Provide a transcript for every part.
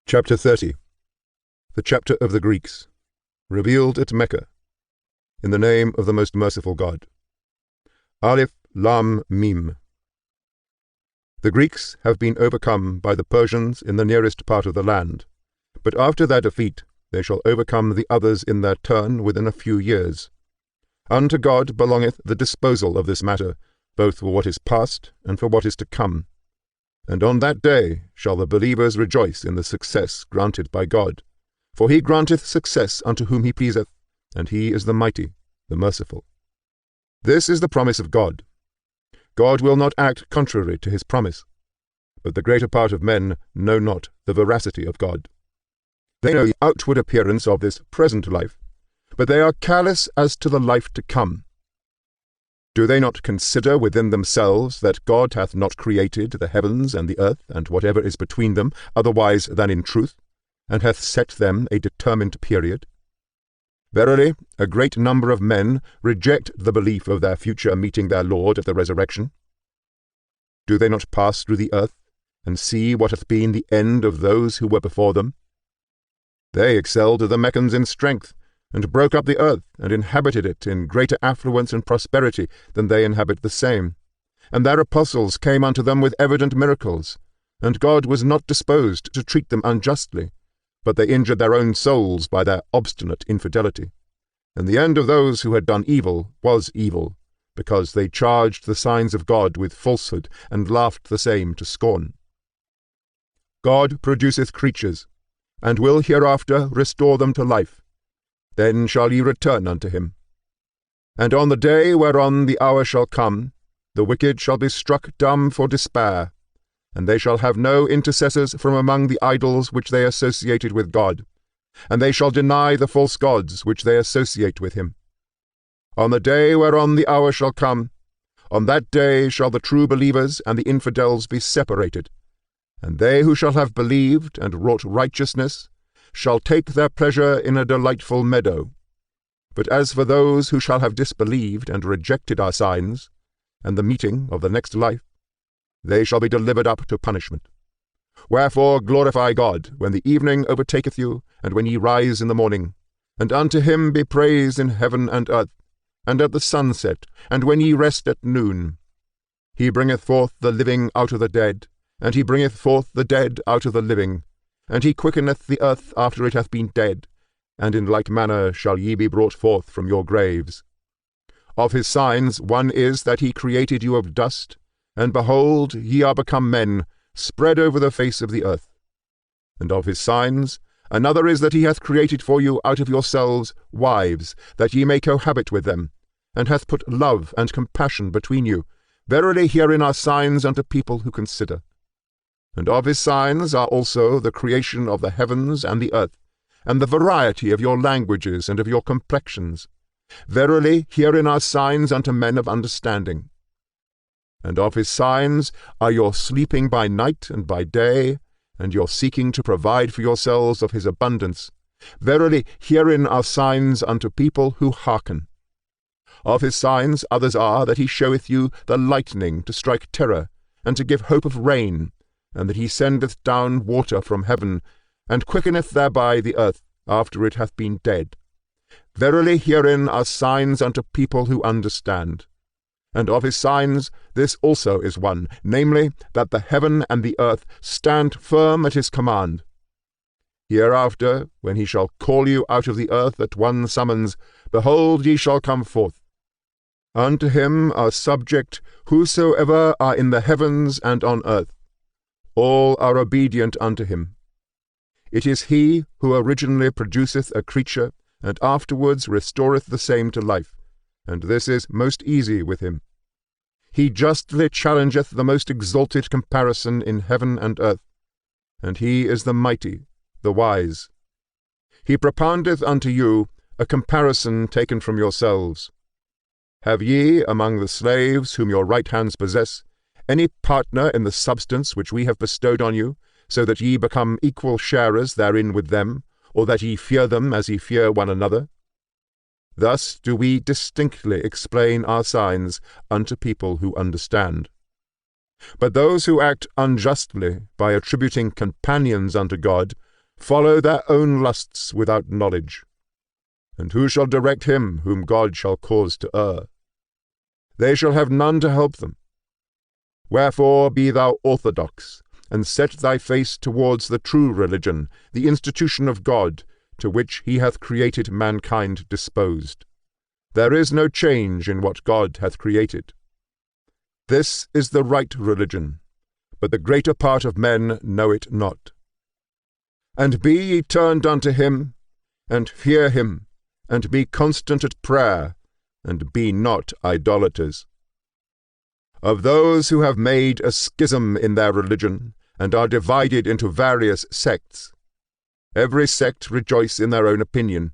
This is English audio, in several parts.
Chapter 30. The Chapter of the Greeks, revealed at Mecca, in the name of the most merciful God. Aleph, Lam, Mim. The Greeks have been overcome by the Persians in the nearest part of the land, but after their defeat they shall overcome the others in their turn within a few years. Unto God belongeth the disposal of this matter, both for what is past and for what is to come. And on that day shall the believers rejoice in the success granted by God. For he granteth success unto whom he pleaseth, and he is the mighty, the merciful. This is the promise of God. God will not act contrary to his promise, but the greater part of men know not the veracity of God. They know the outward appearance of this present life, but they are careless as to the life to come. Do they not consider within themselves that God hath not created the heavens and the earth, and whatever is between them, otherwise than in truth, and hath set them a determined period? Verily, a great number of men reject the belief of their future meeting their Lord at the resurrection. Do they not pass through the earth, and see what hath been the end of those who were before them? They excelled the Meccans in strength, and broke up the earth, and inhabited it in greater affluence and prosperity than they inhabit the same. And their apostles came unto them with evident miracles, and God was not disposed to treat them unjustly, but they injured their own souls by their obstinate infidelity. And the end of those who had done evil was evil, because they charged the signs of God with falsehood, and laughed the same to scorn. God produceth creatures, and will hereafter restore them to life. Then shall ye return unto him. And on the day whereon the hour shall come, the wicked shall be struck dumb for despair, and they shall have no intercessors from among the idols which they associated with God, and they shall deny the false gods which they associate with him. On the day whereon the hour shall come, on that day shall the true believers and the infidels be separated, and they who shall have believed and wrought righteousness shall take their pleasure in a delightful meadow. But as for those who shall have disbelieved and rejected our signs, and the meeting of the next life, they shall be delivered up to punishment. Wherefore glorify God, when the evening overtaketh you, and when ye rise in the morning. And unto him be praise in heaven and earth, and at the sunset, and when ye rest at noon. He bringeth forth the living out of the dead, and he bringeth forth the dead out of the living, and he quickeneth the earth after it hath been dead, and in like manner shall ye be brought forth from your graves. Of his signs one is that he created you of dust, and behold, ye are become men, spread over the face of the earth. And of his signs another is that he hath created for you out of yourselves wives, that ye may cohabit with them, and hath put love and compassion between you. Verily herein are signs unto people who consider. And of his signs are also the creation of the heavens and the earth, and the variety of your languages and of your complexions. Verily herein are signs unto men of understanding. And of his signs are your sleeping by night and by day, and your seeking to provide for yourselves of his abundance. Verily herein are signs unto people who hearken. Of his signs others are that he showeth you the lightning to strike terror, and to give hope of rain, and that he sendeth down water from heaven, and quickeneth thereby the earth after it hath been dead. Verily herein are signs unto people who understand. And of his signs this also is one, namely, that the heaven and the earth stand firm at his command. Hereafter, when he shall call you out of the earth at one summons, behold, ye shall come forth. Unto him are subject whosoever are in the heavens and on earth. All are obedient unto him. It is he who originally produceth a creature, and afterwards restoreth the same to life, and this is most easy with him. He justly challengeth the most exalted comparison in heaven and earth, and he is the mighty, the wise. He propoundeth unto you a comparison taken from yourselves. Have ye, among the slaves whom your right hands possess, any partner in the substance which we have bestowed on you, so that ye become equal sharers therein with them, or that ye fear them as ye fear one another? Thus do we distinctly explain our signs unto people who understand. But those who act unjustly by attributing companions unto God follow their own lusts without knowledge. And who shall direct him whom God shall cause to err? They shall have none to help them. Wherefore be thou orthodox, and set thy face towards the true religion, the institution of God, to which he hath created mankind disposed. There is no change in what God hath created. This is the right religion, but the greater part of men know it not. And be ye turned unto him, and fear him, and be constant at prayer, and be not idolaters. Of those who have made a schism in their religion, and are divided into various sects, every sect rejoice in their own opinion.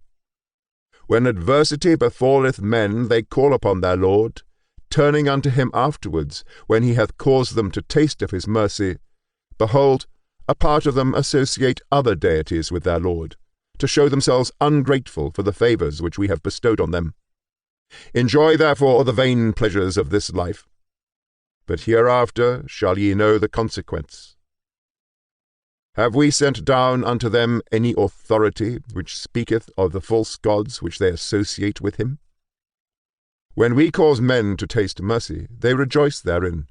When adversity befalleth men, they call upon their Lord, turning unto him afterwards, when he hath caused them to taste of his mercy. Behold, a part of them associate other deities with their Lord, to show themselves ungrateful for the favours which we have bestowed on them. Enjoy therefore the vain pleasures of this life, but hereafter shall ye know the consequence. Have we sent down unto them any authority which speaketh of the false gods which they associate with him? When we cause men to taste mercy, they rejoice therein.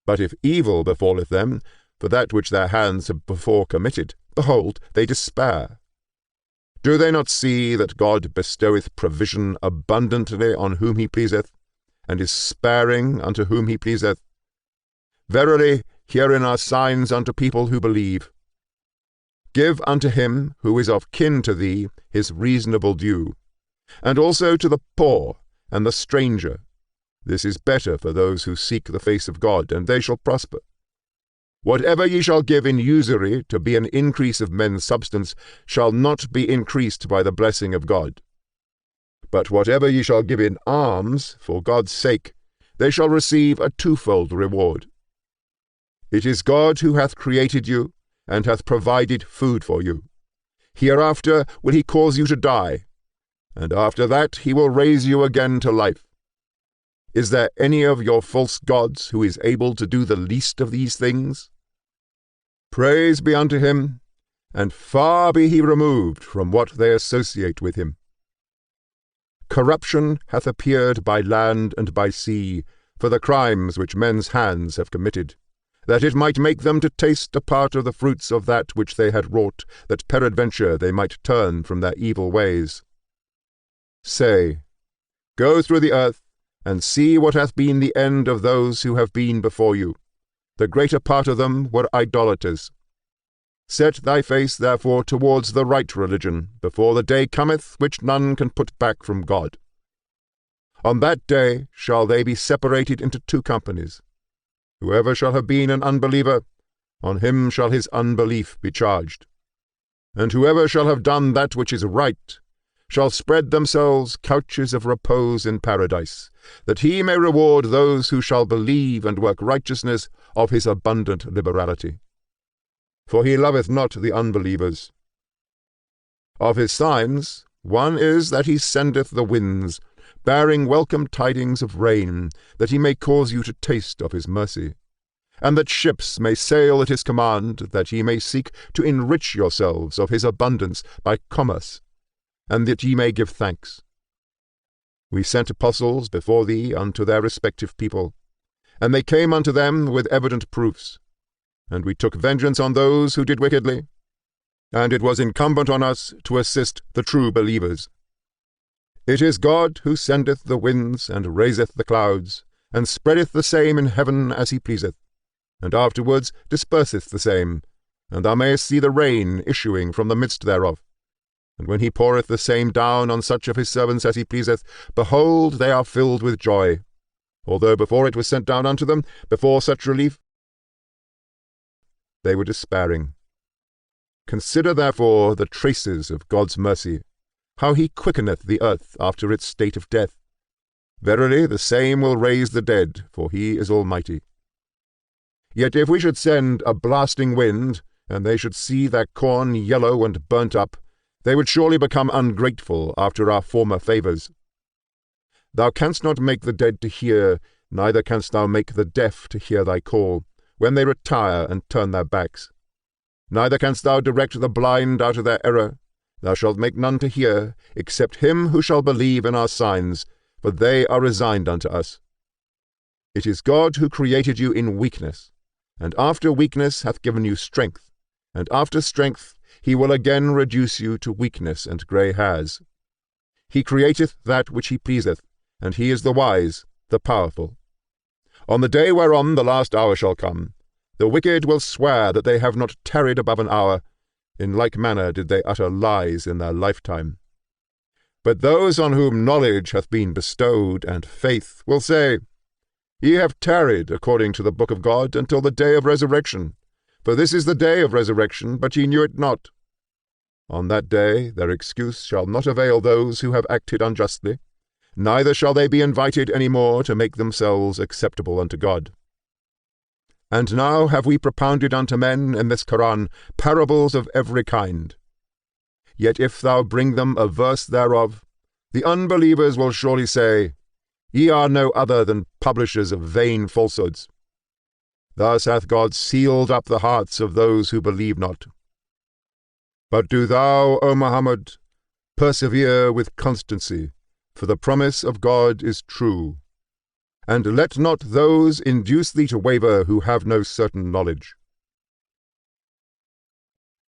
But if evil befalleth them, for that which their hands have before committed, behold, they despair. Do they not see that God bestoweth provision abundantly on whom he pleaseth, and is sparing unto whom he pleaseth? Verily, herein are signs unto people who believe. Give unto him who is of kin to thee his reasonable due, and also to the poor and the stranger. This is better for those who seek the face of God, and they shall prosper. Whatever ye shall give in usury to be an increase of men's substance shall not be increased by the blessing of God. But whatever ye shall give in alms, for God's sake, they shall receive a twofold reward. It is God who hath created you, and hath provided food for you. Hereafter will he cause you to die, and after that he will raise you again to life. Is there any of your false gods who is able to do the least of these things? Praise be unto him, and far be he removed from what they associate with him. Corruption hath appeared by land and by sea, for the crimes which men's hands have committed, that it might make them to taste a part of the fruits of that which they had wrought, that peradventure they might turn from their evil ways. Say, go through the earth, and see what hath been the end of those who have been before you. The greater part of them were idolaters. Set thy face therefore towards the right religion, before the day cometh which none can put back from God. On that day shall they be separated into two companies. Whoever shall have been an unbeliever, on him shall his unbelief be charged. And whoever shall have done that which is right, shall spread themselves couches of repose in paradise, that he may reward those who shall believe and work righteousness of his abundant liberality. For he loveth not the unbelievers. Of his signs, one is that he sendeth the winds, bearing welcome tidings of rain, that he may cause you to taste of his mercy, and that ships may sail at his command, that ye may seek to enrich yourselves of his abundance by commerce, and that ye may give thanks. We sent apostles before thee unto their respective people, and they came unto them with evident proofs, and we took vengeance on those who did wickedly, and it was incumbent on us to assist the true believers. It is God who sendeth the winds, and raiseth the clouds, and spreadeth the same in heaven as he pleaseth, and afterwards disperseth the same, and thou mayest see the rain issuing from the midst thereof. And when he poureth the same down on such of his servants as he pleaseth, behold, they are filled with joy, although before it was sent down unto them, before such relief, they were despairing. Consider therefore the traces of God's mercy, how he quickeneth the earth after its state of death. Verily, the same will raise the dead, for he is almighty. Yet if we should send a blasting wind, and they should see their corn yellow and burnt up, they would surely become ungrateful after our former favours. Thou canst not make the dead to hear, neither canst thou make the deaf to hear thy call, when they retire and turn their backs. Neither canst thou direct the blind out of their error. Thou shalt make none to hear, except him who shall believe in our signs, for they are resigned unto us. It is God who created you in weakness, and after weakness hath given you strength, and after strength he will again reduce you to weakness and grey hairs. He createth that which he pleaseth, and he is the wise, the powerful. On the day whereon the last hour shall come, the wicked will swear that they have not tarried above an hour. In like manner did they utter lies in their lifetime. But those on whom knowledge hath been bestowed, and faith, will say, Ye have tarried, according to the book of God, until the day of resurrection. For this is the day of resurrection, but ye knew it not. On that day their excuse shall not avail those who have acted unjustly, neither shall they be invited any more to make themselves acceptable unto God. And now have we propounded unto men in this Quran parables of every kind. Yet if thou bring them a verse thereof, the unbelievers will surely say, Ye are no other than publishers of vain falsehoods. Thus hath God sealed up the hearts of those who believe not. But do thou, O Muhammad, persevere with constancy, for the promise of God is true. And let not those induce thee to waver who have no certain knowledge.